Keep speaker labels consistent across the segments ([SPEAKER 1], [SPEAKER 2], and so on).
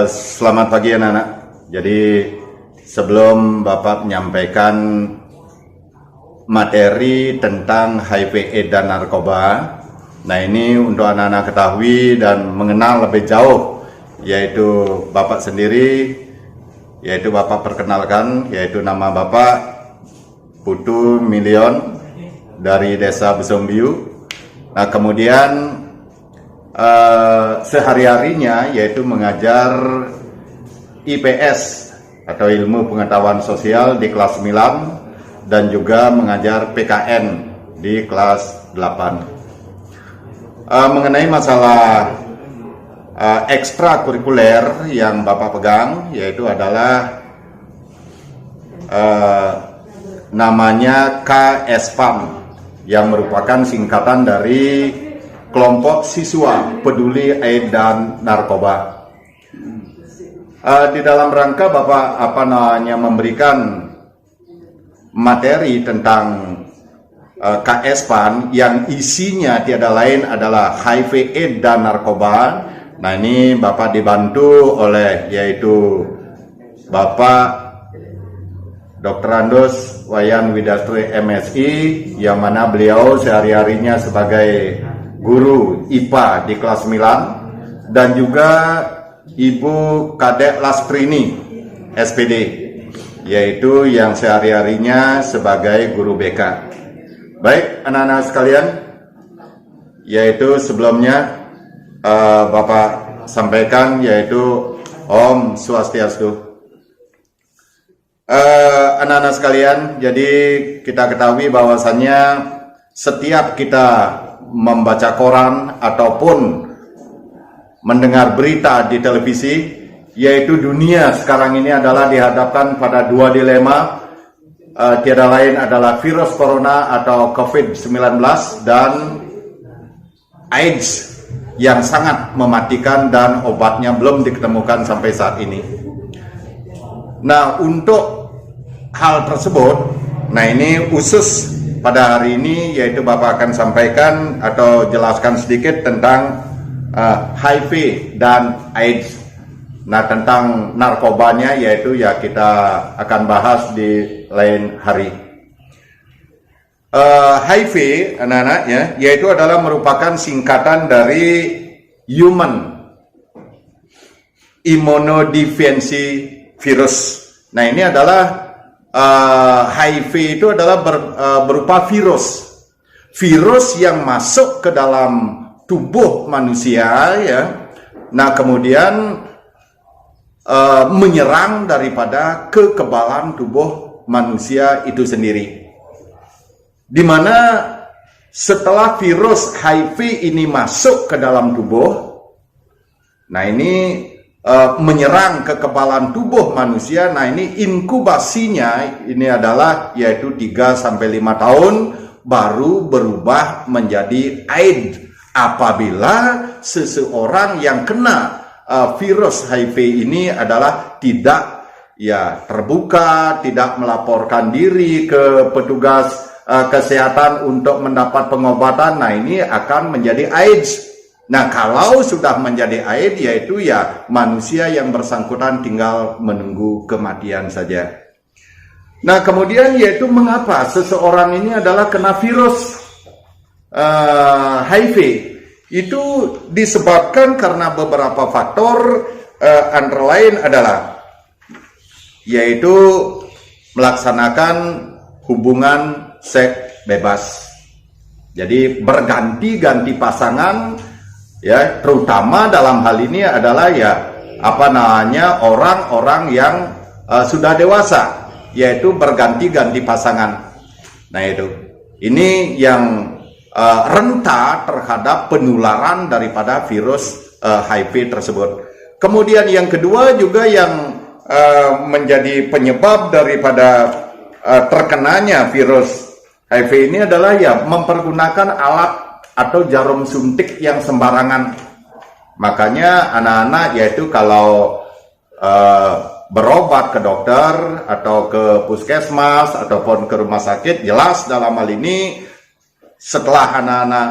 [SPEAKER 1] Selamat pagi anak-anak. Jadi sebelum Bapak menyampaikan materi tentang HIV/AIDS dan narkoba, nah ini untuk anak-anak ketahui dan mengenal lebih jauh, yaitu Bapak sendiri, yaitu Bapak perkenalkan, yaitu nama Bapak Putu Milion dari Desa Besombiu. Nah kemudian sehari-harinya yaitu mengajar IPS atau ilmu pengetahuan sosial di kelas 9 dan juga mengajar PKN di kelas 8. Mengenai masalah ekstrakurikuler yang Bapak pegang, yaitu adalah namanya KSPAM, yang merupakan singkatan dari Kelompok Siswa Peduli AIDS dan Narkoba. Di dalam rangka Bapak memberikan materi tentang KSPAN yang isinya tiada lain adalah HIV, AIDS dan narkoba. Nah ini Bapak dibantu oleh yaitu Bapak Dr. Andos Wayan Widastri MSI, yang mana beliau sehari-harinya sebagai guru IPA di kelas 9, dan juga Ibu Kadek Lastrini SPD, yaitu yang sehari-harinya sebagai guru BK. Baik anak-anak sekalian, yaitu sebelumnya Bapak sampaikan yaitu Om Swastiastu. Anak-anak sekalian, jadi kita ketahui bahwasannya setiap kita membaca koran ataupun mendengar berita di televisi, yaitu dunia sekarang ini adalah dihadapkan pada dua dilema, tiada lain adalah virus corona atau COVID-19 dan AIDS yang sangat mematikan dan obatnya belum diketemukan sampai saat ini. Nah untuk hal tersebut, nah ini khusus pada hari ini yaitu Bapak akan sampaikan atau jelaskan sedikit tentang HIV dan AIDS. Nah tentang narkobanya yaitu ya kita akan bahas di lain hari. HIV anak-anak ya, yaitu adalah merupakan singkatan dari Human Immunodeficiency Virus. Nah ini adalah HIV itu adalah berupa virus yang masuk ke dalam tubuh manusia ya. Nah kemudian menyerang daripada kekebalan tubuh manusia itu sendiri, dimana setelah virus HIV ini masuk ke dalam tubuh, nah ini menyerang kekebalan tubuh manusia. Nah ini inkubasinya ini adalah yaitu 3-5 tahun baru berubah menjadi AIDS apabila seseorang yang kena virus HIV ini adalah tidak ya terbuka, tidak melaporkan diri ke petugas kesehatan untuk mendapat pengobatan. Nah ini akan menjadi AIDS. Nah kalau sudah menjadi AIDS yaitu ya manusia yang bersangkutan tinggal menunggu kematian saja. Nah kemudian yaitu mengapa seseorang ini adalah kena virus HIV, itu disebabkan karena beberapa faktor, antara lain adalah yaitu melaksanakan hubungan seks bebas. Jadi berganti-ganti pasangan ya, terutama dalam hal ini adalah ya orang-orang yang sudah dewasa, yaitu berganti-ganti pasangan. Nah itu ini yang rentan terhadap penularan daripada virus HIV tersebut. Kemudian yang kedua juga yang menjadi penyebab daripada terkenanya virus HIV ini adalah ya mempergunakan alat atau jarum suntik yang sembarangan. Makanya anak-anak yaitu kalau berobat ke dokter atau ke puskesmas ataupun ke rumah sakit, jelas dalam hal ini setelah anak-anak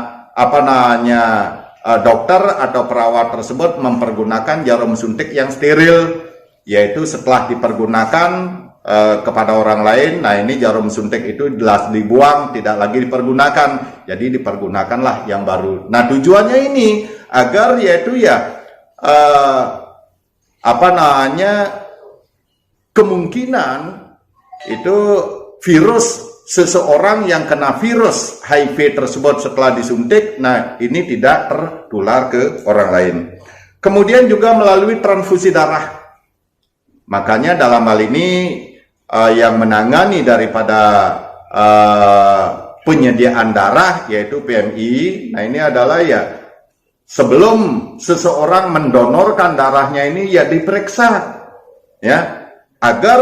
[SPEAKER 1] dokter atau perawat tersebut mempergunakan jarum suntik yang steril, yaitu setelah dipergunakan kepada orang lain, nah ini jarum suntik itu jelas dibuang, tidak lagi dipergunakan, jadi dipergunakanlah yang baru. Nah tujuannya ini agar yaitu kemungkinan itu virus seseorang yang kena virus HIV tersebut setelah disuntik, nah ini tidak tertular ke orang lain. Kemudian juga melalui transfusi darah. Makanya dalam hal ini yang menangani daripada penyediaan darah yaitu PMI. Nah ini adalah sebelum seseorang mendonorkan darahnya ini diperiksa agar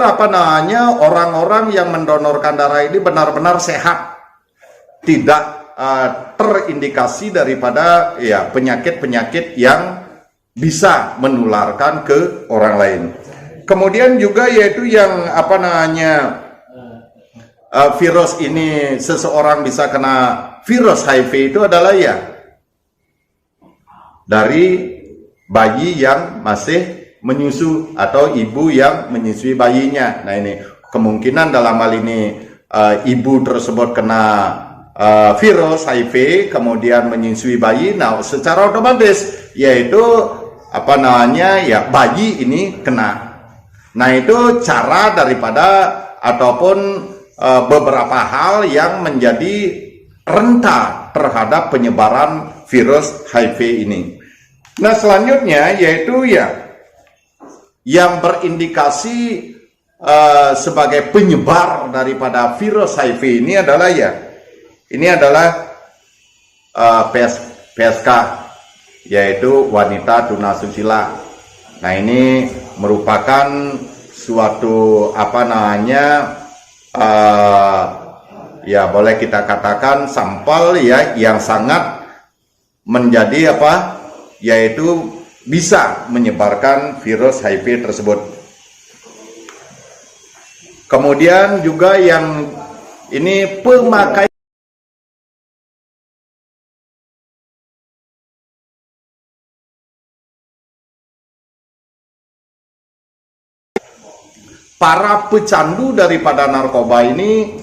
[SPEAKER 1] orang-orang yang mendonorkan darah ini benar-benar sehat, tidak terindikasi daripada penyakit-penyakit yang bisa menularkan ke orang lain. Kemudian juga yaitu yang virus ini, seseorang bisa kena virus HIV itu adalah dari bayi yang masih menyusu atau ibu yang menyusui bayinya. Nah ini kemungkinan dalam hal ini ibu tersebut kena virus HIV kemudian menyusui bayi. Nah secara otomatis yaitu bayi ini kena. Nah itu cara daripada ataupun beberapa hal yang menjadi rentan terhadap penyebaran virus HIV ini. Nah selanjutnya yaitu yang berindikasi sebagai penyebar daripada virus HIV ini adalah PSK, yaitu wanita tunasusila. Nah ini merupakan suatu boleh kita katakan sampel yang sangat menjadi yaitu bisa menyebarkan virus HIV tersebut. Kemudian juga yang ini pemakaian para pecandu daripada narkoba ini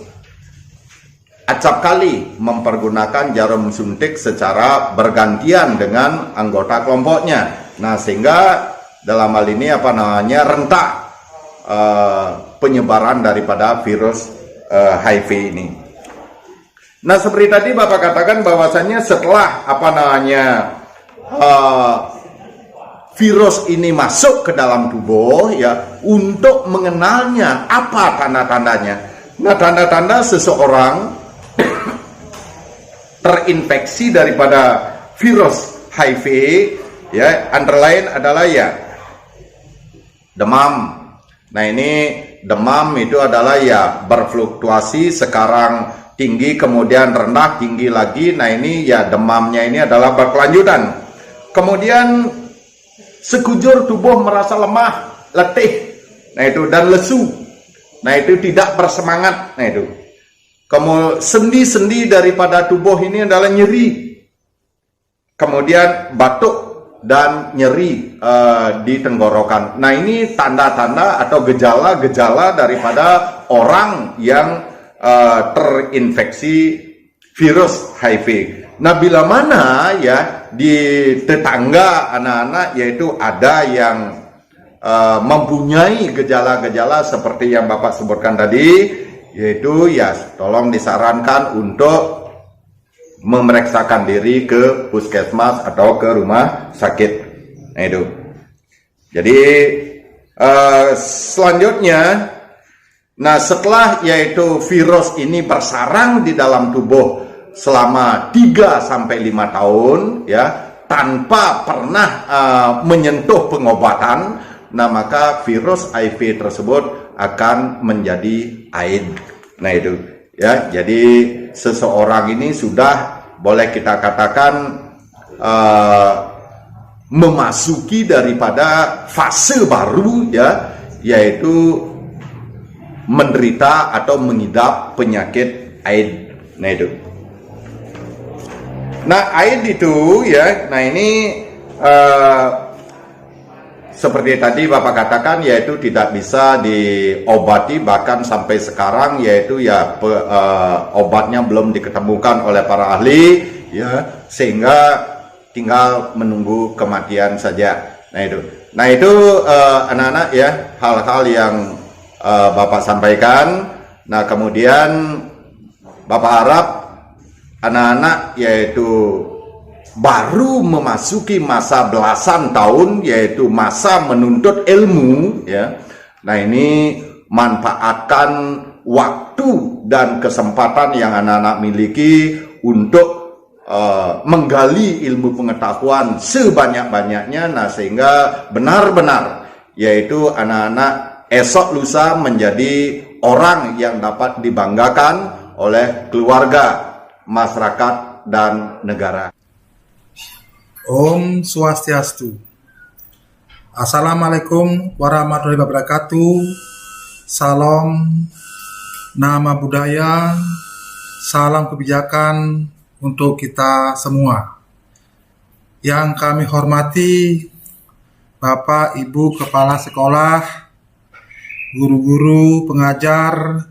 [SPEAKER 1] acap kali mempergunakan jarum suntik secara bergantian dengan anggota kelompoknya. Nah sehingga dalam hal ini rentak penyebaran daripada virus HIV ini. Nah seperti tadi Bapak katakan bahwasannya setelah virus ini masuk ke dalam tubuh untuk mengenalnya apa tanda-tandanya. Nah tanda-tanda seseorang terinfeksi daripada virus HIV antara lain adalah demam. Nah ini demam itu adalah berfluktuasi, sekarang tinggi kemudian rendah, tinggi lagi. Nah ini demamnya ini adalah berkelanjutan. Kemudian sekujur tubuh merasa lemah, letih, nah itu, dan lesu. Nah itu tidak bersemangat. Nah itu kemudian sendi-sendi daripada tubuh ini adalah nyeri, kemudian batuk dan nyeri di tenggorokan. Nah ini tanda-tanda atau gejala-gejala daripada orang yang terinfeksi virus HIV. Nah bila mana di tetangga anak-anak yaitu ada yang mempunyai gejala-gejala seperti yang Bapak sebutkan tadi, yaitu tolong disarankan untuk memeriksakan diri ke puskesmas atau ke rumah sakit. Nah itu. Jadi selanjutnya, nah setelah yaitu virus ini bersarang di dalam tubuh selama 3-5 tahun tanpa pernah menyentuh pengobatan, nah maka virus HIV tersebut akan menjadi AIDS. Nah itu jadi seseorang ini sudah boleh kita katakan memasuki daripada fase baru yaitu menderita atau mengidap penyakit AIDS. Nah itu. Nah, air itu ya, nah ini eh, seperti tadi Bapak katakan, yaitu tidak bisa diobati, bahkan sampai sekarang yaitu ya obatnya belum diketemukan oleh para ahli ya, sehingga tinggal menunggu kematian saja. Nah itu anak-anak ya, hal-hal yang Bapak sampaikan. Nah kemudian Bapak harap anak-anak yaitu baru memasuki masa belasan tahun, yaitu masa menuntut ilmu ya. Nah ini manfaatkan waktu dan kesempatan yang anak-anak miliki untuk menggali ilmu pengetahuan sebanyak-banyaknya. Nah sehingga benar-benar yaitu anak-anak esok lusa menjadi orang yang dapat dibanggakan oleh keluarga, masyarakat, dan negara.
[SPEAKER 2] Om Swastiastu. Assalamualaikum warahmatullahi wabarakatuh. Salam nama budaya, salam kebijakan untuk kita semua. Yang kami hormati Bapak Ibu Kepala Sekolah, guru-guru, pengajar,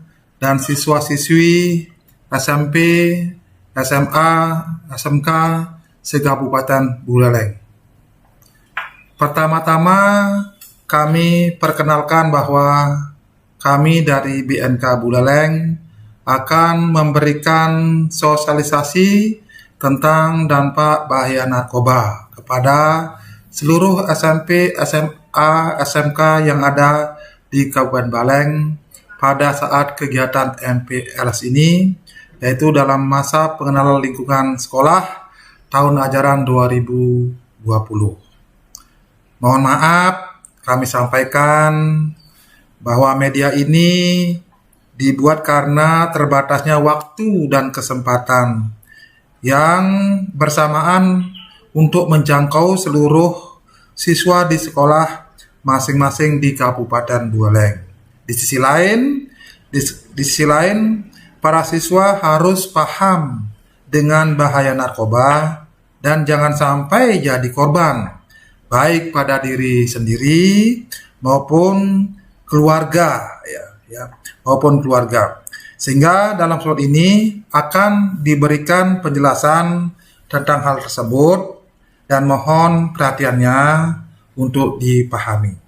[SPEAKER 2] dan siswa-siswi SMP, SMA, SMK, se-Kabupaten Buleleng. Pertama-tama kami perkenalkan bahwa kami dari BNK Buleleng akan memberikan sosialisasi tentang dampak bahaya narkoba kepada seluruh SMP, SMA, SMK yang ada di Kabupaten Buleleng pada saat kegiatan MPLS ini, yaitu dalam masa pengenalan lingkungan sekolah tahun ajaran 2020. Mohon maaf, kami sampaikan bahwa media ini dibuat karena terbatasnya waktu dan kesempatan yang bersamaan untuk menjangkau seluruh siswa di sekolah masing-masing di Kabupaten Buleleng. Di sisi lain, para siswa harus paham dengan bahaya narkoba dan jangan sampai jadi korban, baik pada diri sendiri maupun keluarga, maupun keluarga. Sehingga dalam surat ini akan diberikan penjelasan tentang hal tersebut dan mohon perhatiannya untuk dipahami.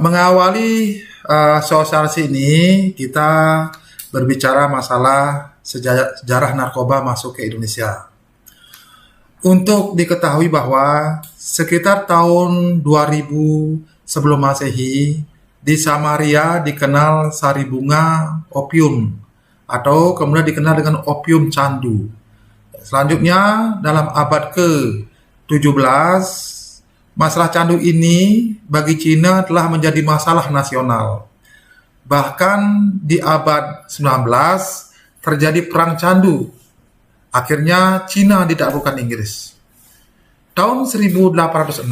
[SPEAKER 2] Mengawali sosialisasi ini, kita berbicara masalah sejarah narkoba masuk ke Indonesia. Untuk diketahui bahwa sekitar tahun 2000 sebelum Masehi, di Samaria dikenal sari bunga opium atau kemudian dikenal dengan opium candu. Selanjutnya dalam abad ke-17, masalah candu ini bagi Cina telah menjadi masalah nasional. Bahkan di abad 19 terjadi perang candu. Akhirnya Cina ditaklukkan Inggris. Tahun 1806,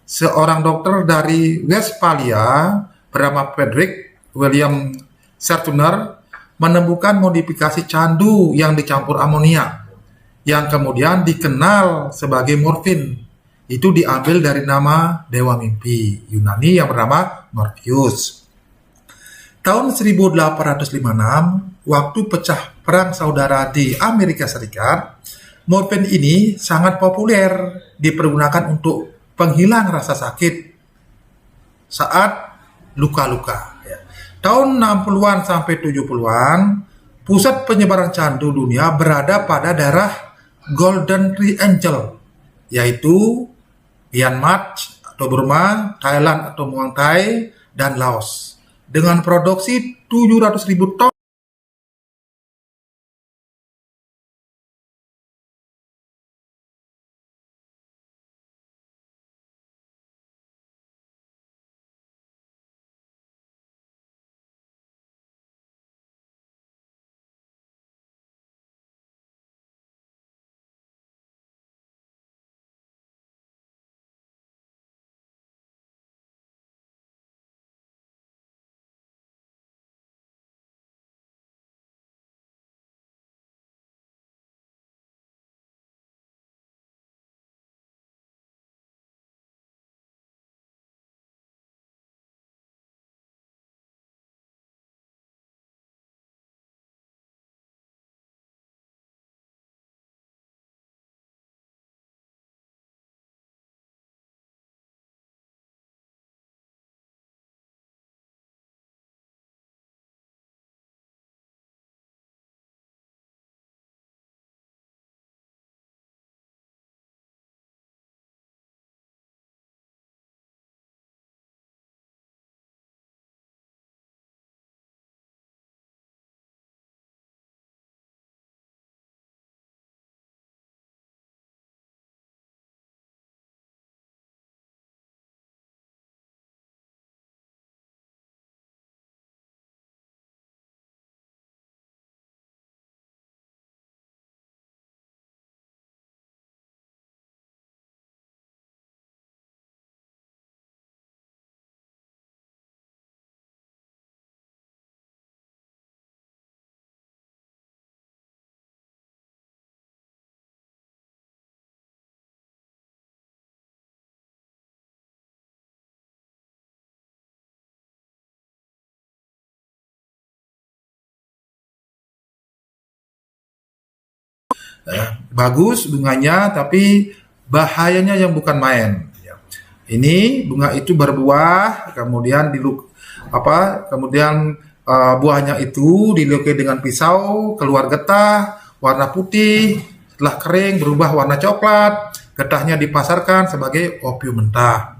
[SPEAKER 2] seorang dokter dari Westphalia bernama Frederick William Sertuner menemukan modifikasi candu yang dicampur amoniak yang kemudian dikenal sebagai morfin. Itu diambil dari nama dewa mimpi Yunani yang bernama Morpheus. Tahun 1856, waktu pecah perang saudara di Amerika Serikat, morfin ini sangat populer dipergunakan untuk penghilang rasa sakit saat luka-luka. Tahun 60-an sampai 70-an, pusat penyebaran candu dunia berada pada daerah Golden Triangle, yaitu Myanmar atau Burma, Thailand atau Muang Thai, dan Laos, dengan produksi 700.000 ton Bagus bunganya, tapi bahayanya yang bukan main. Ya. Ini bunga itu berbuah, kemudian buahnya itu dilukai dengan pisau, keluar getah, warna putih, setelah kering berubah warna coklat, getahnya dipasarkan sebagai opium mentah.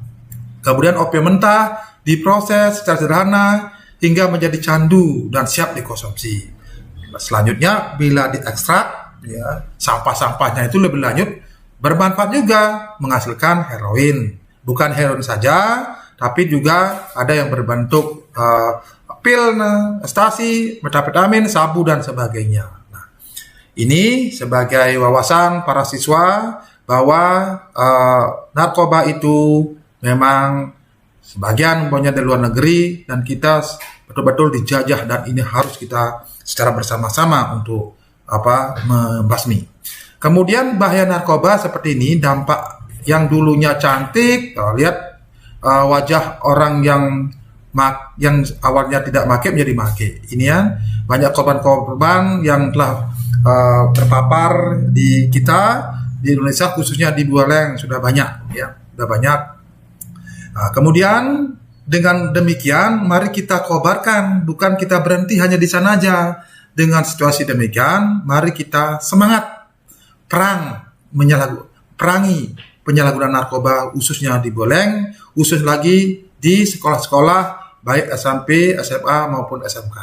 [SPEAKER 2] Kemudian opium mentah diproses secara sederhana hingga menjadi candu dan siap dikonsumsi. Selanjutnya bila diekstrak, ya, sampah-sampahnya itu lebih lanjut bermanfaat juga menghasilkan heroin. Bukan heroin saja, tapi juga ada yang berbentuk pil, ekstasi, metafetamin, sabu dan sebagainya. Nah, ini sebagai wawasan para siswa bahwa narkoba itu memang sebagian punya dari luar negeri dan kita betul-betul dijajah, dan ini harus kita secara bersama-sama untuk membasmi. Kemudian bahaya narkoba seperti ini, dampak yang dulunya cantik, lihat wajah orang yang awalnya tidak make menjadi make. Ini ya, banyak korban-korban yang telah terpapar di kita di Indonesia, khususnya di Buleleng sudah banyak, ya, sudah banyak. Nah, kemudian dengan demikian mari kita kobarkan, bukan kita berhenti hanya di sana aja. Dengan situasi demikian, mari kita semangat perangi penyalahgunaan narkoba, khususnya di Buleleng, khusus lagi di sekolah-sekolah baik SMP, SMA maupun SMK.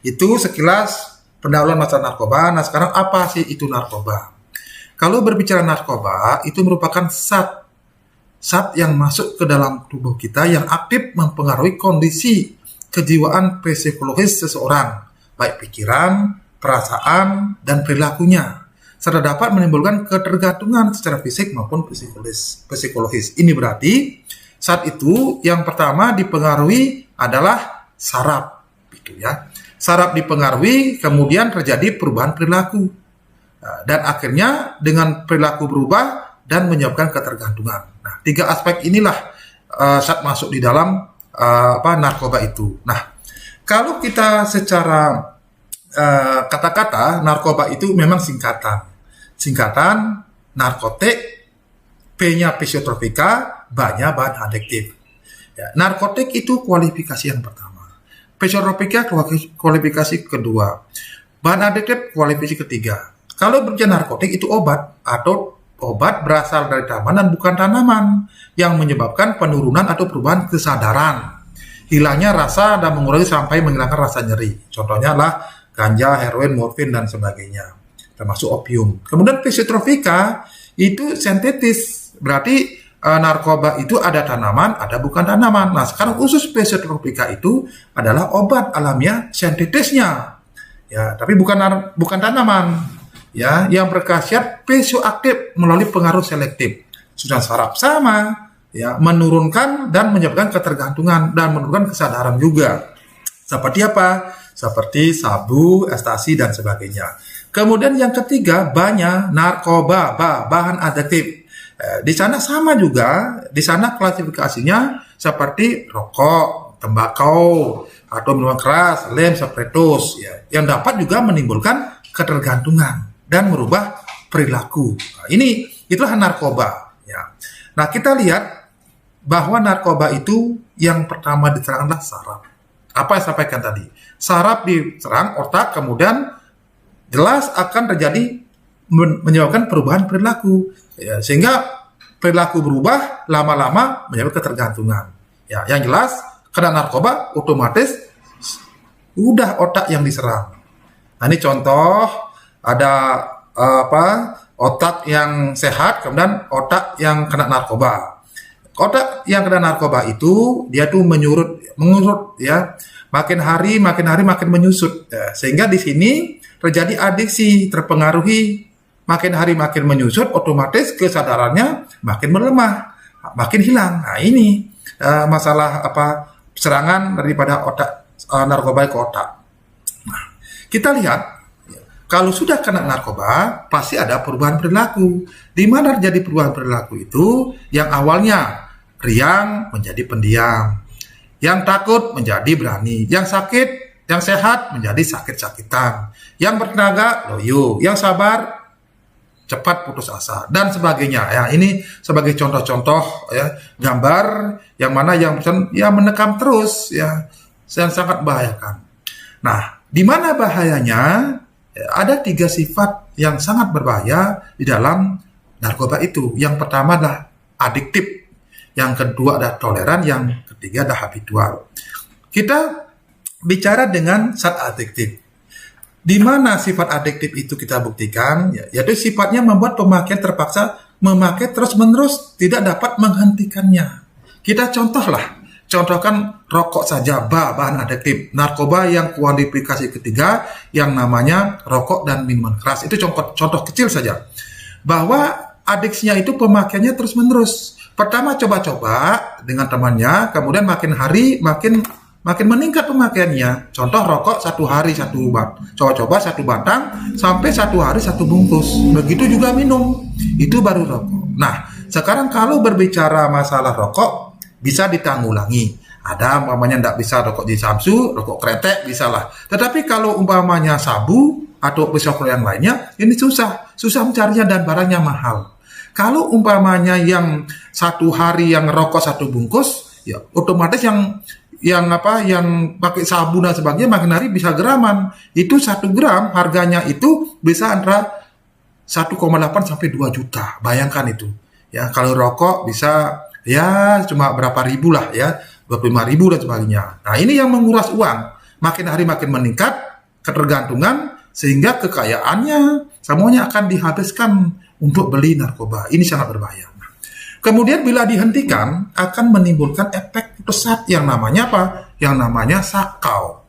[SPEAKER 2] Itu sekilas pendahuluan masalah narkoba. Nah, sekarang apa sih itu narkoba? Kalau berbicara narkoba, itu merupakan zat yang masuk ke dalam tubuh kita yang aktif mempengaruhi kondisi kejiwaan psikologis seseorang, baik pikiran, perasaan, dan perilakunya, serta dapat menimbulkan ketergantungan secara fisik maupun psikologis. Ini berarti saat itu yang pertama dipengaruhi adalah saraf, gitu ya. Saraf dipengaruhi, kemudian terjadi perubahan perilaku, dan akhirnya dengan perilaku berubah dan menyebabkan ketergantungan. Nah, 3 aspek inilah saat masuk di dalam narkoba itu. Nah, kalau kita secara kata-kata, narkoba itu memang singkatan narkotik, P-nya psikotropika, B-nya bahan adiktif. Ya, narkotik itu kualifikasi yang pertama, psikotropika kualifikasi kedua, bahan adiktif kualifikasi ketiga. Kalau berbicara narkotik itu obat berasal dari tanaman dan bukan tanaman, yang menyebabkan penurunan atau perubahan kesadaran, hilangnya rasa dan mengurangi sampai menghilangkan rasa nyeri. Contohnya lah ganja, heroin, morfin dan sebagainya, termasuk opium. Kemudian psikotropika itu sintetis, berarti narkoba itu ada tanaman, ada bukan tanaman. Nah, sekarang khusus psikotropika itu adalah obat alamiah sintetisnya, ya, tapi bukan tanaman. Ya, yang berkhasiat psikoaktif melalui pengaruh selektif. Sudah saraf sama, ya, menurunkan dan menyebabkan ketergantungan dan menurunkan kesadaran juga. Seperti apa? Seperti sabu, ekstasi dan sebagainya. Kemudian yang ketiga, banyak narkoba, bahan adiktif. Di sana sama juga, di sana klasifikasinya seperti rokok, tembakau, atau minuman keras, lem, spiritus, ya, yang dapat juga menimbulkan ketergantungan dan merubah perilaku. Nah, itulah narkoba. Ya. Nah, kita lihat bahwa narkoba itu yang pertama diserang adalah saraf. Apa yang saya sampaikan tadi? Saraf diserang otak, kemudian jelas akan terjadi menyebabkan perubahan perilaku. Ya, sehingga perilaku berubah, lama-lama menyebabkan ketergantungan. Ya, yang jelas kena narkoba otomatis udah otak yang diserang. Nah, ini contoh. Ada otak yang sehat, kemudian otak yang kena narkoba. Otak yang kena narkoba itu dia tuh mengurut, ya, makin hari makin menyusut, ya. Sehingga di sini terjadi adiksi, terpengaruhi, makin hari makin menyusut, otomatis kesadarannya makin melemah, makin hilang. Nah, ini masalah serangan daripada otak narkoba ke otak. Nah, kita lihat. Kalau sudah kena narkoba, pasti ada perubahan perilaku. Di mana terjadi perubahan perilaku itu? Yang awalnya riang menjadi pendiam, yang takut menjadi berani, yang sakit, yang sehat menjadi sakit-sakitan, yang bertenaga loyo, yang sabar cepat putus asa dan sebagainya. Ya, ini sebagai contoh-contoh ya gambar yang mana yang menekan terus ya, yang sangat membahayakan. Nah, di mana bahayanya? Ada 3 sifat yang sangat berbahaya di dalam narkoba itu. Yang pertama adalah adiktif, yang kedua adalah toleran, yang ketiga adalah habitual. Kita bicara dengan zat adiktif. Di mana sifat adiktif itu kita buktikan, yaitu sifatnya membuat pemakaian terpaksa memakai terus-menerus, tidak dapat menghentikannya. Kita contohkan rokok saja, bahan adiktif. Narkoba yang kualifikasi ketiga yang namanya rokok dan minuman keras. Itu contoh kecil saja. Bahwa adiksinya itu pemakaiannya terus-menerus. Pertama coba-coba dengan temannya, kemudian makin hari makin meningkat pemakaiannya. Contoh rokok 1 hari 1 coba-coba 1 batang sampai 1 hari 1 bungkus. Begitu juga minum. Itu baru rokok. Nah, sekarang kalau berbicara masalah rokok, bisa ditanggulangi. Ada umpamanya tidak bisa rokok di Samsu, rokok kretek bisa lah. Tetapi kalau umpamanya sabu atau pisau yang lainnya, ini susah mencarinya dan barangnya mahal. Kalau umpamanya yang 1 hari yang rokok 1 bungkus, ya otomatis yang pakai sabu dan sebagainya makin hari bisa geraman. Itu 1 gram harganya itu bisa antara 1,8 sampai 2 juta. Bayangkan itu. Ya, kalau rokok bisa ya cuma berapa ribu lah ya, 25.000 dan sebagainya. Nah, ini yang menguras uang. Makin hari makin meningkat ketergantungan sehingga kekayaannya semuanya akan dihabiskan untuk beli narkoba. Ini sangat berbahaya. Kemudian bila dihentikan akan menimbulkan efek pesat yang namanya apa? Yang namanya sakau.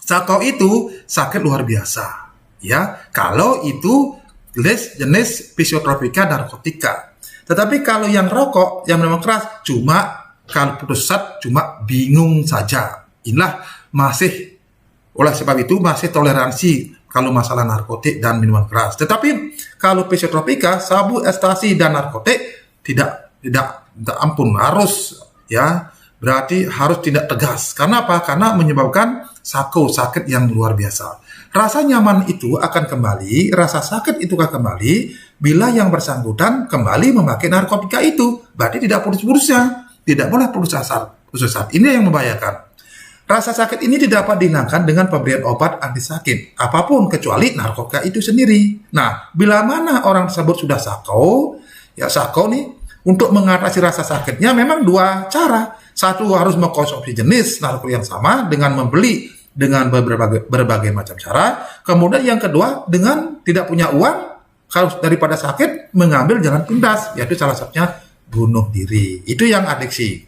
[SPEAKER 2] Sakau itu sakit luar biasa. Ya, kalau itu jenis psikotropika narkotika. Tetapi kalau yang rokok, yang minuman keras, kalau putus asa cuma bingung saja. Inilah oleh sebab itu masih toleransi kalau masalah narkotik dan minuman keras. Tetapi kalau psikotropika, sabu, ekstasi dan narkotik tidak ampun, harus ya, berarti harus tidak tegas. Karena apa? Karena menyebabkan sakit yang luar biasa. Rasa nyaman itu akan kembali, rasa sakit itu akan kembali bila yang bersangkutan kembali memakai narkotika itu. Berarti tidak putus-putusnya, tidak boleh putus asa. Ini yang membahayakan. Rasa sakit ini tidak dapat dihilangkan dengan pemberian obat anti sakit apapun kecuali narkotika itu sendiri. Nah, bila mana orang tersebut sudah sakau nih, untuk mengatasi rasa sakitnya memang 2 cara. Satu, harus mengkonsumsi jenis narkotika yang sama dengan membeli dengan berbagai macam cara. Kemudian yang kedua, dengan tidak punya uang, kalau daripada sakit, mengambil jalan pintas, yaitu salah satunya bunuh diri. Itu yang adiksi.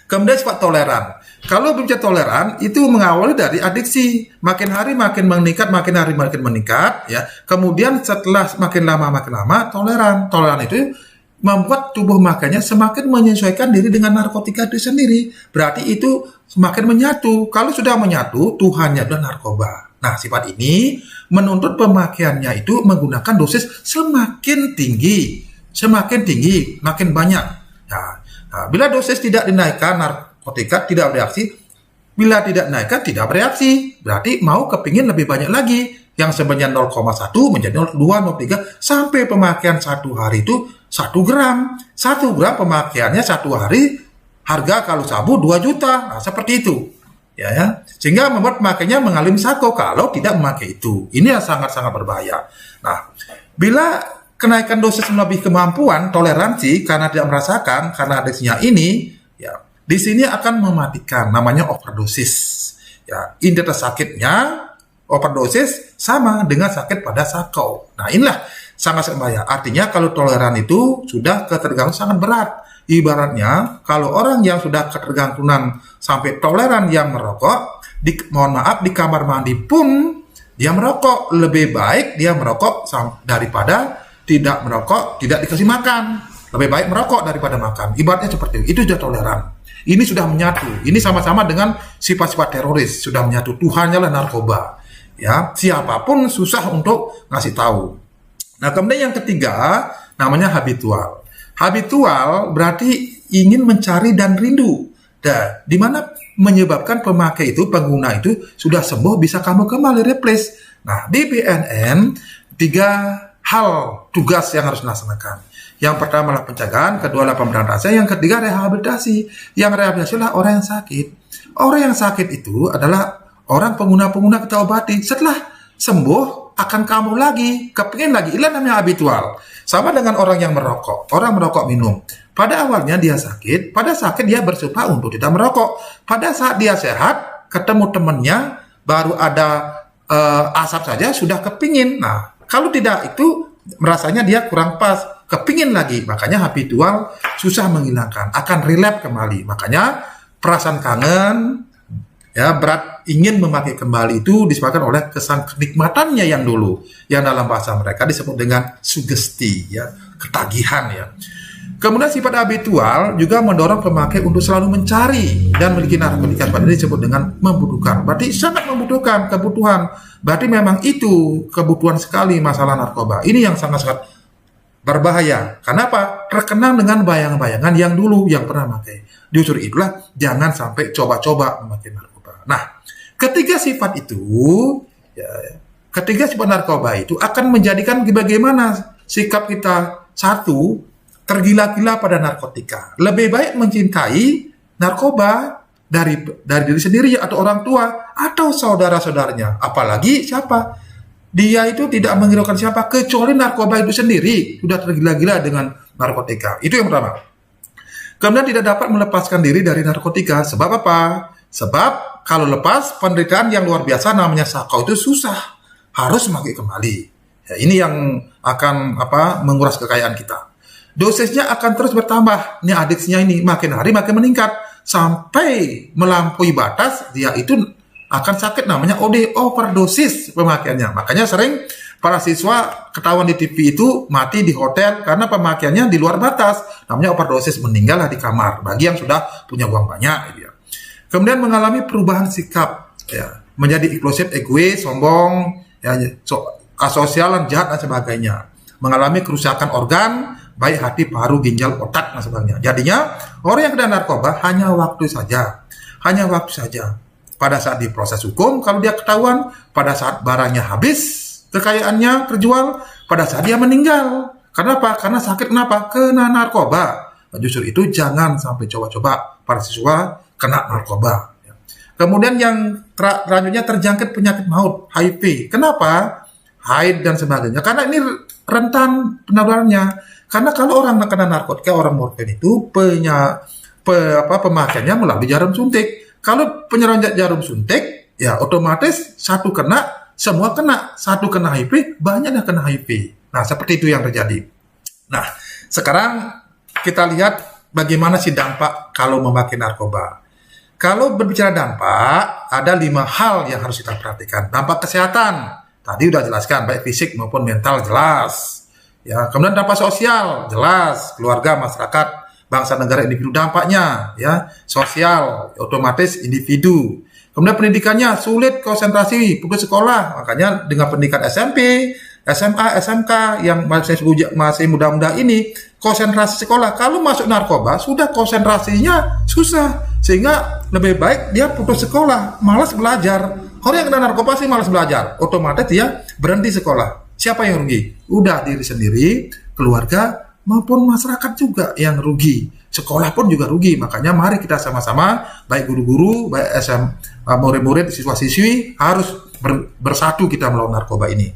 [SPEAKER 2] Kemudian sifat toleran. Kalau berbicara toleran, itu mengawali dari adiksi. Makin hari makin meningkat, makin hari makin meningkat. Ya. Kemudian setelah makin lama, toleran. Toleran itu membuat tubuh makanya semakin menyesuaikan diri dengan narkotika itu sendiri. Berarti itu semakin menyatu. Kalau sudah menyatu, Tuhannya adalah narkoba. Nah, sifat ini menuntut pemakaiannya itu menggunakan dosis semakin tinggi, makin banyak. Nah, bila dosis tidak dinaikkan, narkotika tidak bereaksi. Bila tidak dinaikkan, tidak bereaksi. Berarti mau kepingin lebih banyak lagi. Yang sebenarnya 0,1 menjadi 0,2, 0,3, sampai pemakaian 1 hari itu 1 gram. 1 gram pemakaiannya 1 hari, harga kalau sabu 2 juta. Nah, seperti itu. Ya. Sehingga membuat pemakainya mengalami sakau kalau tidak memakai itu. Ini yang sangat-sangat berbahaya. Nah, bila kenaikan dosis melebihi kemampuan, toleransi, karena tidak merasakan, karena adiksinya ini, ya, di sini akan mematikan. Namanya overdosis. Ya, intensitas sakitnya, overdosis sama dengan sakit pada sakau. Nah, inilah sangat berbahaya. Artinya kalau toleran itu sudah ketergantungan sangat berat. Ibaratnya kalau orang yang sudah ketergantungan sampai toleran yang merokok, mohon maaf, di kamar mandi pun dia merokok. Lebih baik dia merokok daripada tidak merokok, tidak dikasih makan. Lebih baik merokok daripada makan. Ibaratnya seperti itu. Itu sudah toleran. Ini sudah menyatu. Ini sama-sama dengan sifat-sifat teroris. Sudah menyatu. Tuhannya lah narkoba. Ya, siapapun susah untuk ngasih tahu. Nah, kemudian yang ketiga namanya habitual. Habitual berarti ingin mencari dan rindu. Di mana menyebabkan pemakai itu, pengguna itu sudah sembuh bisa kamu kembali replace. Nah, di BNN 3 H hal tugas yang harus dilaksanakan. Yang pertama adalah pencegahan, kedua adalah pemberantasan, yang ketiga rehabilitasi. Yang rehabilitasi adalah orang yang sakit. Orang yang sakit itu adalah orang pengguna-pengguna kita obati. Setelah sembuh akan kambuh lagi, kepingin lagi. Inilah namanya habitual. Sama dengan orang yang merokok. Orang merokok minum. Pada awalnya dia sakit, pada sakit dia bersumpah untuk tidak merokok. Pada saat dia sehat, ketemu temannya, baru ada asap saja sudah kepingin. Nah, kalau tidak itu merasanya dia kurang pas, kepingin lagi. Makanya habitual susah menghilangkan, akan relapse kembali. Makanya perasaan kangen, ya berat ingin memakai kembali itu disebabkan oleh kesan kenikmatannya yang dulu, yang dalam bahasa mereka disebut dengan sugesti, ya ketagihan ya. Kemudian sifat habitual juga mendorong pemakai untuk selalu mencari dan memiliki narkotika. Seperti ini disebut dengan membutuhkan. Berarti sangat membutuhkan, kebutuhan. Berarti memang itu kebutuhan sekali masalah narkoba. Ini yang sangat-sangat berbahaya. Kenapa? Terkenang dengan bayang-bayangan yang dulu yang pernah memakai. Justru itulah jangan sampai coba-coba memakai narkoba. Nah, ketiga sifat itu, ketiga sifat narkoba itu akan menjadikan bagaimana sikap kita. Satu, tergila-gila pada narkotika. Lebih baik mencintai narkoba dari diri sendiri atau orang tua atau saudara-saudaranya. Apalagi siapa? Dia itu tidak menghiraukan siapa kecuali narkoba itu sendiri sudah tergila-gila dengan narkotika. Itu yang pertama. Kemudian tidak dapat melepaskan diri dari narkotika. Sebab apa? Sebab kalau lepas penderitaan yang luar biasa namanya sakau itu susah. Harus memakai kembali. Ya, ini yang akan menguras kekayaan kita. Dosisnya akan terus bertambah. Ini adiksinya ini makin hari makin meningkat sampai melampaui batas, dia itu akan sakit namanya OD, overdosis pemakaiannya. Makanya sering para siswa ketahuan di TV itu mati di hotel karena pemakaiannya di luar batas, namanya overdosis, meninggal di kamar bagi yang sudah punya uang banyak gitu ya. Kemudian mengalami perubahan sikap ya, menjadi impulsif, egois, sombong ya, asosial, jahat dan sebagainya. Mengalami kerusakan organ baik hati, paru, ginjal, otak dan sebagainya. Jadinya orang yang kena narkoba hanya waktu saja. Pada saat diproses hukum, kalau dia ketahuan, pada saat barangnya habis, kekayaannya terjual, pada saat dia meninggal. Kenapa? Karena sakit. Kenapa? Kena narkoba. Nah, justru itu jangan sampai coba-coba para siswa kena narkoba. Kemudian yang selanjutnya terjangkit penyakit maut, HIV. Kenapa? HIV dan sebagainya. Karena ini rentan penularannya. Karena kalau orang kena narkotika, orang morfin itu pemakaiannya melalui jarum suntik. Kalau penyerang jarum suntik, ya otomatis satu kena, semua kena. Satu kena HIV, banyak yang kena HIV. Nah, seperti itu yang terjadi. Nah, sekarang kita lihat bagaimana sih dampak kalau memakai narkoba. Kalau berbicara dampak, ada 5 hal yang harus kita perhatikan. Dampak kesehatan, tadi udah jelaskan, baik fisik maupun mental jelas. Ya, kemudian dampak sosial jelas, keluarga, masyarakat, bangsa, negara, individu dampaknya, ya, sosial, otomatis individu. Kemudian pendidikannya sulit konsentrasi, putus sekolah, makanya dengan pendidikan SMP, SMA, SMK yang masih muda-muda ini konsentrasi sekolah. Kalau masuk narkoba sudah konsentrasinya susah, sehingga lebih baik dia putus sekolah, malas belajar. Orang yang kena narkoba sih malas belajar, otomatis dia berhenti sekolah. Siapa yang rugi? Udah diri sendiri, keluarga, maupun masyarakat juga yang rugi. Sekolah pun juga rugi. Makanya mari kita sama-sama, baik guru-guru, baik murid-murid, siswa-siswi, harus bersatu kita melawan narkoba ini.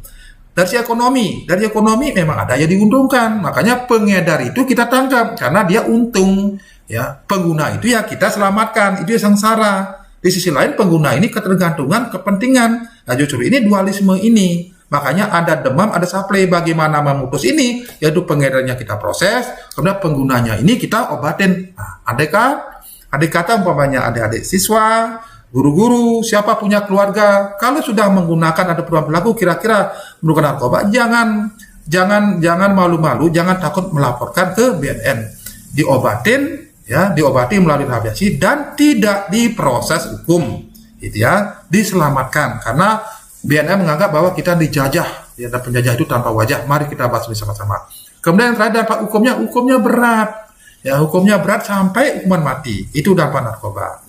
[SPEAKER 2] Dari ekonomi memang ada yang diuntungkan. Makanya pengedar itu kita tangkap karena dia untung. Ya, pengguna itu ya kita selamatkan, itu ya sengsara. Di sisi lain pengguna ini ketergantungan, kepentingan. Nah, justru ini dualisme ini. Makanya ada demam, ada supply. Bagaimana memutus ini? Yaitu pengedarnya kita proses, kemudian penggunanya ini kita obatin. Nah, andai kata umpamanya adik-adik siswa, guru-guru, siapa punya keluarga, kalau sudah menggunakan ada perubahan perilaku kira-kira menggunakan narkoba, jangan malu-malu, jangan takut melaporkan ke BNN. Diobati melalui rehabilitasi dan tidak diproses hukum, gitu ya, diselamatkan karena BNN menganggap bahwa kita dijajah, ya, dan penjajah itu tanpa wajah. Mari kita bahas bersama-sama. Kemudian yang terakhir dampak hukumnya berat, ya, hukumnya berat sampai hukuman mati. Itu dampak narkoba.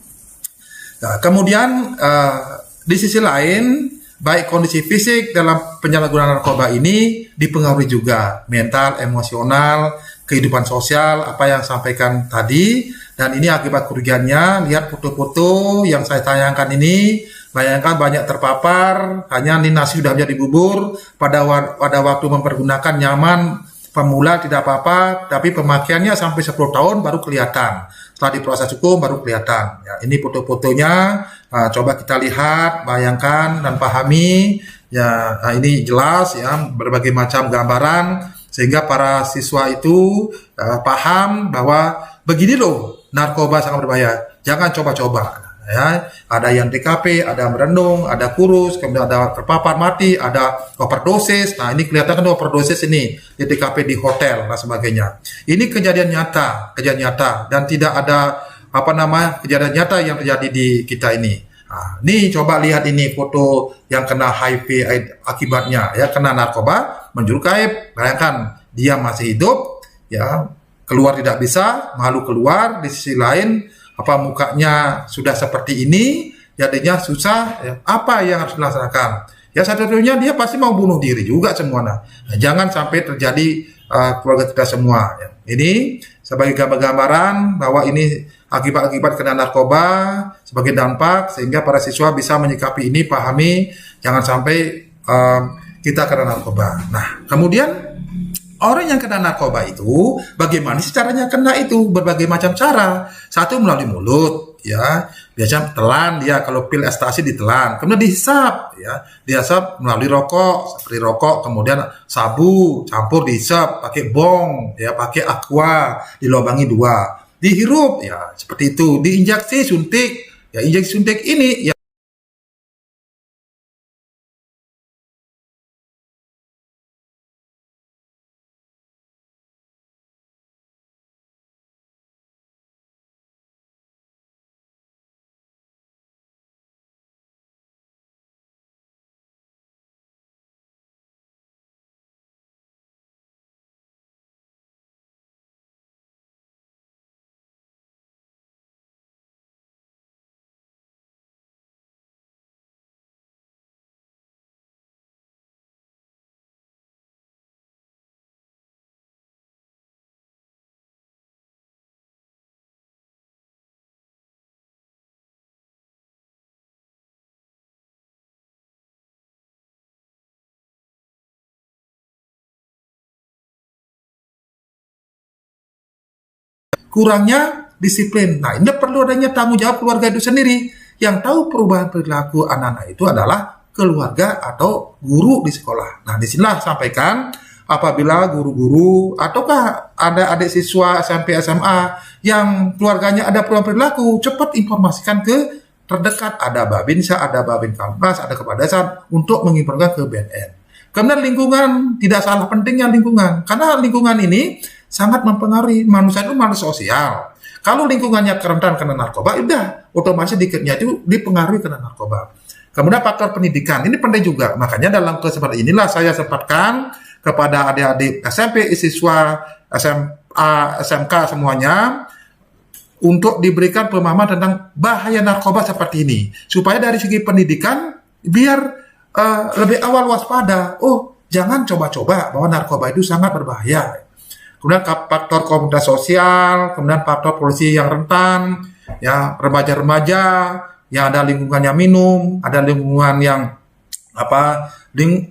[SPEAKER 2] Nah, kemudian di sisi lain baik kondisi fisik dalam penyalahgunaan narkoba ini dipengaruhi juga mental, emosional, kehidupan sosial, apa yang sampaikan tadi. Dan ini akibat kerugiannya. Lihat foto-foto yang saya tayangkan ini, bayangkan banyak terpapar, hanya ini nasi sudah menjadi bubur, pada waktu mempergunakan nyaman, pemula tidak apa-apa, tapi pemakaiannya sampai 10 tahun baru kelihatan. Setelah diproses hukum baru kelihatan. Ya, ini foto-fotonya, coba kita lihat, bayangkan dan pahami. Ya, ini jelas ya, berbagai macam gambaran sehingga para siswa itu paham bahwa begini loh, narkoba sangat berbahaya. Jangan coba-coba. Ya, ada yang TKP, ada merenung, ada kurus, kemudian ada terpapar mati, ada overdosis. Nah, ini kelihatan kan overdosis ini di TKP di hotel dan sebagainya. Ini kejadian nyata dan tidak ada kejadian nyata yang terjadi di kita ini. Nah, ini coba lihat ini foto yang kena HIV akibatnya ya, kena narkoba, menjuruk aib. Bayangkan dia masih hidup ya, keluar tidak bisa, malu keluar, di sisi lain mukanya sudah seperti ini, jadinya susah, ya, apa yang harus dilaksanakan? Ya satu-satunya dia pasti mau bunuh diri juga semuanya. Nah, jangan sampai terjadi keluarga kita semua. Ya. Ini sebagai gambaran bahwa ini akibat-akibat kena narkoba sebagai dampak, sehingga para siswa bisa menyikapi ini, pahami, jangan sampai kita kena narkoba. Nah, kemudian orang yang kena narkoba itu, bagaimana sih caranya kena itu? Berbagai macam cara. Satu melalui mulut, ya. Biasanya telan dia, kalau pil ekstasi ditelan. Kemudian dihisap, ya. Dihisap melalui rokok, seperti rokok. Kemudian sabu, campur dihisap, pakai bong, ya, pakai aqua, dilobangi 2. Dihirup, ya, seperti itu. Diinjeksi, suntik. Ya, injeksi suntik ini, ya. Kurangnya disiplin. Nah, ini perlu adanya tanggung jawab keluarga itu sendiri. Yang tahu perubahan perilaku anak-anak itu adalah keluarga atau guru di sekolah. Nah, disinilah sampaikan apabila guru-guru ataukah ada adik siswa SMP SMA yang keluarganya ada perubahan perilaku, cepat informasikan ke terdekat. Ada Babinsa, ada Babin Kampas, ada Kepadasan untuk menginformasikan ke BNN. Kemudian lingkungan, tidak salah pentingnya lingkungan. Karena lingkungan ini sangat mempengaruhi. Manusia itu manusia sosial. Kalau lingkungannya rentan kena narkoba, udah otomatis dikitnya itu dipengaruhi kena narkoba. Kemudian faktor pendidikan, ini penting juga. Makanya dalam kesempatan inilah saya sempatkan kepada adik-adik SMP, siswa SMA, SMK semuanya, untuk diberikan pemahaman tentang bahaya narkoba seperti ini. Supaya dari segi pendidikan, biar lebih awal waspada. Oh, jangan coba-coba bahwa narkoba itu sangat berbahaya. Kemudian faktor komunitas sosial, kemudian faktor polisi yang rentan, ya remaja-remaja yang ada lingkungannya minum, ada lingkungan yang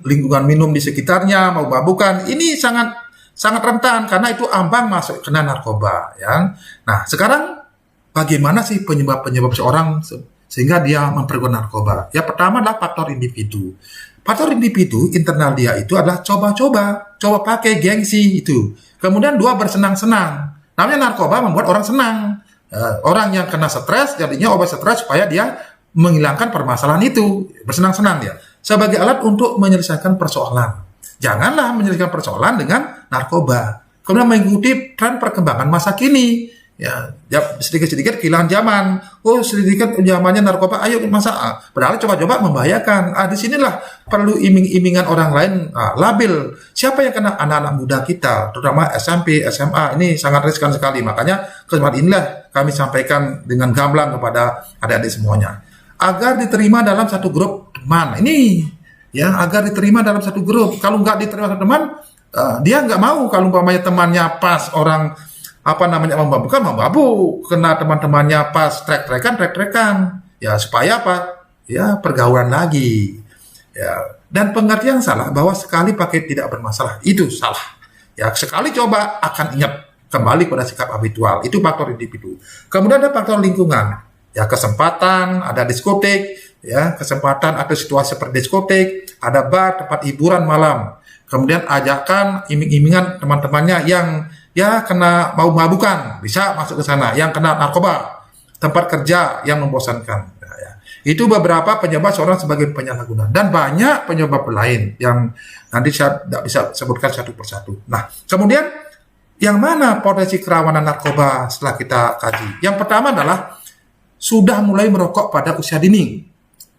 [SPEAKER 2] lingkungan minum di sekitarnya mau mabukan. Ini sangat rentan karena itu ambang masuk kena narkoba, ya. Nah, sekarang bagaimana sih penyebab seorang sehingga dia mempergunakan narkoba? Ya, pertama adalah faktor individu. Faktor individu internal dia itu adalah coba pakai, gengsi itu. Kemudian 2, bersenang-senang. Namanya narkoba membuat orang senang. Orang yang kena stres jadinya obat stres supaya dia menghilangkan permasalahan itu. Bersenang-senang dia. Sebagai alat untuk menyelesaikan persoalan. Janganlah menyelesaikan persoalan dengan narkoba. Kemudian mengikuti tren perkembangan masa kini. Ya sedikit-sedikit kehilangan zaman. Oh, sedikit zamannya narkoba, ayo masa. Padahal coba-coba membahayakan. Disinilah perlu iming-imingan orang lain labil. Siapa yang kena? Anak-anak muda kita, terutama SMP, SMA. Ini sangat riskan sekali. Makanya kesempatan inilah kami sampaikan dengan gamblang kepada adik-adik semuanya, agar diterima dalam satu grup teman. Ini ya, agar diterima dalam satu grup. Kalau nggak diterima satu teman, dia nggak mau kalau umpamanya temannya pas orang memabuk, kena teman-temannya pas trek-trekan, ya supaya apa? Ya pergaulan lagi. Ya, dan pengertian salah bahwa sekali pakai tidak bermasalah itu salah. Ya sekali coba akan ingat kembali pada sikap habitual. Itu faktor individu. Kemudian ada faktor lingkungan. Ya kesempatan, ada diskotik, ya kesempatan atau situasi seperti diskotik, ada bar, tempat hiburan malam. Kemudian ajakan iming-imingan teman-temannya yang ya kena mabukan, bisa masuk ke sana. Yang kena narkoba, tempat kerja yang membosankan. Itu beberapa penyebab seorang sebagai penyalahguna, dan banyak penyebab lain yang nanti saya tidak bisa sebutkan satu persatu. Nah, kemudian yang mana potensi kerawanan narkoba setelah kita kaji? Yang pertama adalah sudah mulai merokok pada usia dini.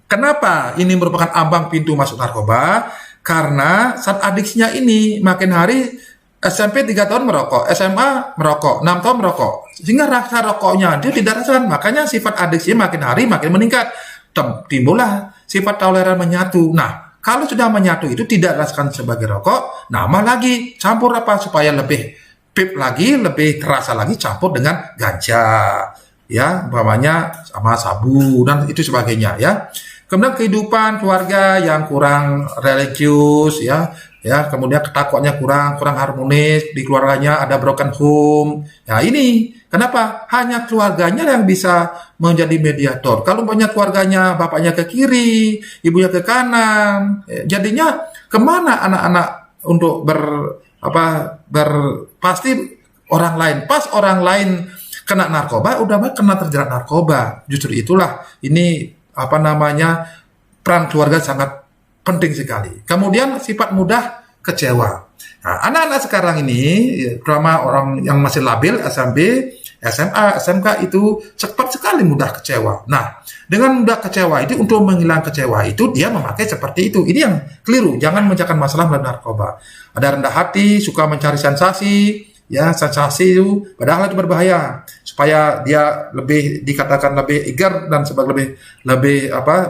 [SPEAKER 2] Kenapa ini merupakan ambang pintu masuk narkoba? Karena saat adiksinya ini makin hari, SMP 3 tahun merokok, SMA merokok, 6 tahun merokok, sehingga rasa rokoknya dia tidak rasakan. Makanya sifat adiksinya makin hari makin meningkat. Timbullah sifat toleran menyatu. Nah, kalau sudah menyatu itu tidak rasakan sebagai rokok, nambah lagi campur apa supaya lebih pip lagi, lebih terasa lagi, campur dengan ganja, ya, umpamanya sama sabu dan itu sebagainya, ya. Kemudian kehidupan keluarga yang kurang religius, ya, kemudian ketakuannya kurang harmonis di keluarganya, ada broken home. Ya ini kenapa hanya keluarganya yang bisa menjadi mediator. Kalau punya keluarganya, bapaknya ke kiri, ibunya ke kanan, jadinya kemana anak-anak untuk pasti orang lain. Pas orang lain kena narkoba, udah kena terjerat narkoba. Justru itulah ini peran keluarga sangat penting sekali. Kemudian sifat mudah kecewa. Nah, anak-anak sekarang ini, terutama orang yang masih labil, SMP, SMA, SMK itu cepat sekali mudah kecewa. Nah, dengan mudah kecewa itu, untuk menghilangkan kecewa itu, dia memakai seperti itu. Ini yang keliru. Jangan menjakan masalah melalui narkoba. Ada rendah hati, suka mencari sensasi, ya sensasi itu, padahal itu berbahaya. Supaya dia dikatakan lebih eager dan sebagai lebih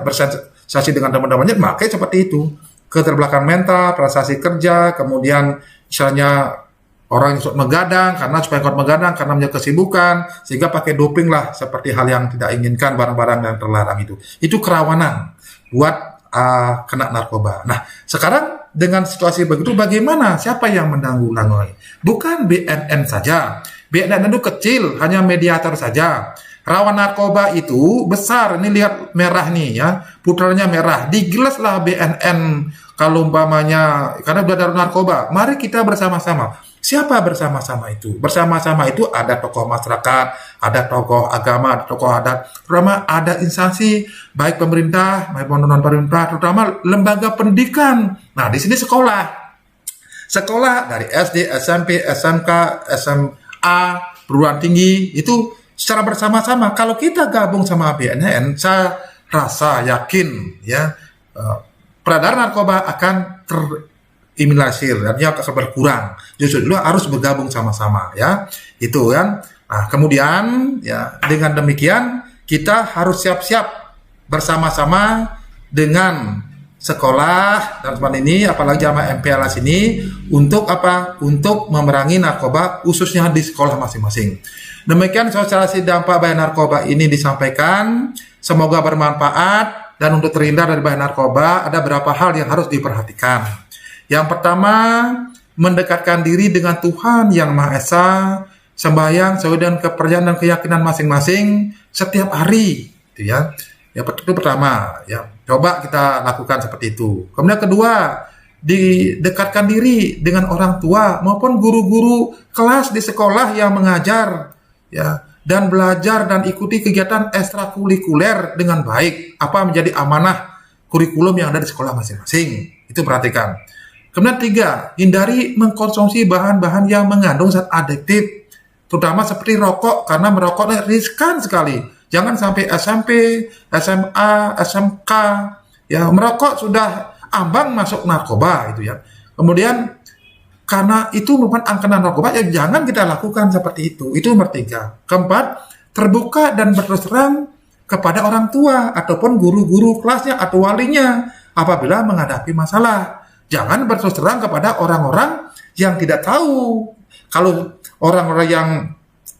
[SPEAKER 2] bersensasi dengan teman-temannya, memakai seperti itu. Keterbelakangan mental, prestasi kerja, kemudian misalnya orang yang suka megadang supaya kuat megadang karena punya kesibukan, sehingga pakai doping lah, seperti hal yang tidak inginkan, barang-barang yang terlarang itu kerawanan buat kena narkoba. Nah, sekarang dengan situasi begitu, bagaimana? Siapa yang menanggulangi? Bukan BNN saja. BNN itu kecil, hanya mediator saja. Rawan narkoba itu besar. Ini lihat merah nih, ya, putranya merah. Digilas lah BNN kalau umpamanya, karena udah ada narkoba. Mari kita bersama-sama. Siapa bersama-sama itu? Bersama-sama itu ada tokoh masyarakat, ada tokoh agama, ada tokoh adat, terutama ada instansi baik pemerintah maupun non pemerintah, terutama lembaga pendidikan. Nah, di sini sekolah dari SD, SMP, SMK, SMA, perguruan tinggi itu secara bersama-sama. Kalau kita gabung sama BNN, saya rasa yakin, ya, peredaran narkoba akan tereliminasi, artinya akan berkurang. Justru dulu harus bergabung sama-sama, ya, itu kan. Nah, kemudian, ya, dengan demikian kita harus siap-siap bersama-sama dengan sekolah dan teman ini, apalagi jamaah MPLS ini, untuk apa? Untuk memerangi narkoba, khususnya di sekolah masing-masing. Demikian sosialisasi dampak bahaya narkoba ini disampaikan. Semoga bermanfaat, dan untuk terhindar dari bahaya narkoba ada beberapa hal yang harus diperhatikan. Yang pertama, mendekatkan diri dengan Tuhan Yang Maha Esa, sembahyang sesuai dengan kepercayaan dan keyakinan masing-masing setiap hari, itu ya. Itu pertama, ya. Coba kita lakukan seperti itu. Kemudian kedua, didekatkan diri dengan orang tua maupun guru-guru kelas di sekolah yang mengajar, ya, dan belajar dan ikuti kegiatan ekstrakurikuler dengan baik. Apa menjadi amanah kurikulum yang ada di sekolah masing-masing. Itu perhatikan. Kemudian tiga, hindari mengkonsumsi bahan-bahan yang mengandung zat adiktif, terutama seperti rokok, karena merokoknya riskan sekali. Jangan sampai SMP, SMA, SMK, ya, merokok sudah ambang masuk narkoba itu, ya. Kemudian karena itu merupakan angkatan narkoba, ya jangan kita lakukan seperti itu. Itu nomor 3. Keempat, terbuka dan berterus terang kepada orang tua ataupun guru-guru kelasnya atau walinya. apabila menghadapi masalah. Jangan berterus terang kepada orang-orang yang tidak tahu. Kalau orang-orang yang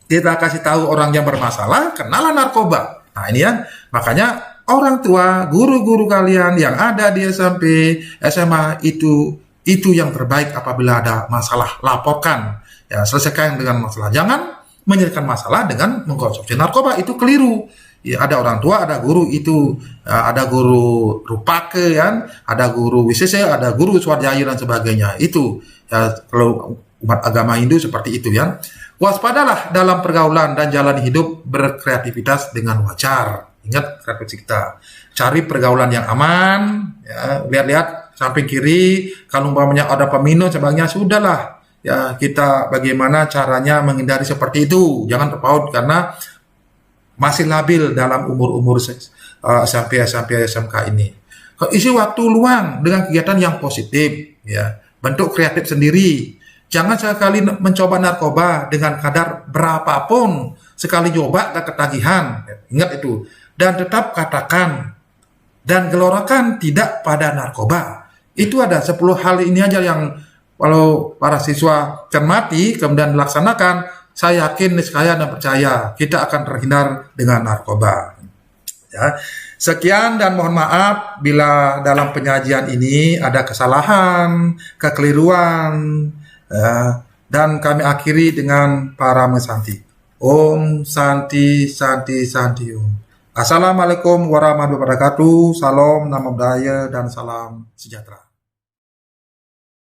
[SPEAKER 2] kita kasih tahu orang yang bermasalah, kenalah narkoba. Nah ini ya, makanya orang tua, guru-guru kalian yang ada di SMP, SMA itu yang terbaik. Apabila ada masalah, laporkan. Ya, selesaikan dengan masalah. Jangan menyelesaikan masalah dengan mengkonsumsi narkoba, itu keliru. Ya, ada orang tua, ada guru itu, ada guru Rupake, kan, ada guru WCC, ada guru Swadhyaya dan sebagainya. Itu ya, kalau umat agama Hindu seperti itu ya. Waspadalah dalam pergaulan dan jalan hidup, berkreativitas dengan wajar. Ingat kreativitas kita. Cari pergaulan yang aman, ya, lihat-lihat samping kiri, kalau umpamanya ada peminum sebagainya, sudahlah. Ya, kita bagaimana caranya menghindari seperti itu. Jangan terpaut karena masih labil dalam umur-umur SMP, SMK ini. Isi waktu luang dengan kegiatan yang positif, ya. Bentuk kreatif sendiri. Jangan sekali mencoba narkoba dengan kadar berapapun. Sekali coba gak ketagihan. Ingat itu. Dan tetap katakan dan gelorakan tidak pada narkoba. Itu ada 10 hal ini aja yang kalau para siswa cermati kemudian dilaksanakan, saya yakin, niscaya dan percaya kita akan terhindar dengan narkoba. Ya. Sekian dan mohon maaf bila dalam penyajian ini ada kesalahan, kekeliruan, ya, dan kami akhiri dengan para mesanti. Om Santi Santi Santi Om. Assalamualaikum warahmatullahi wabarakatuh. Salam, namo buddhaya, dan salam sejahtera.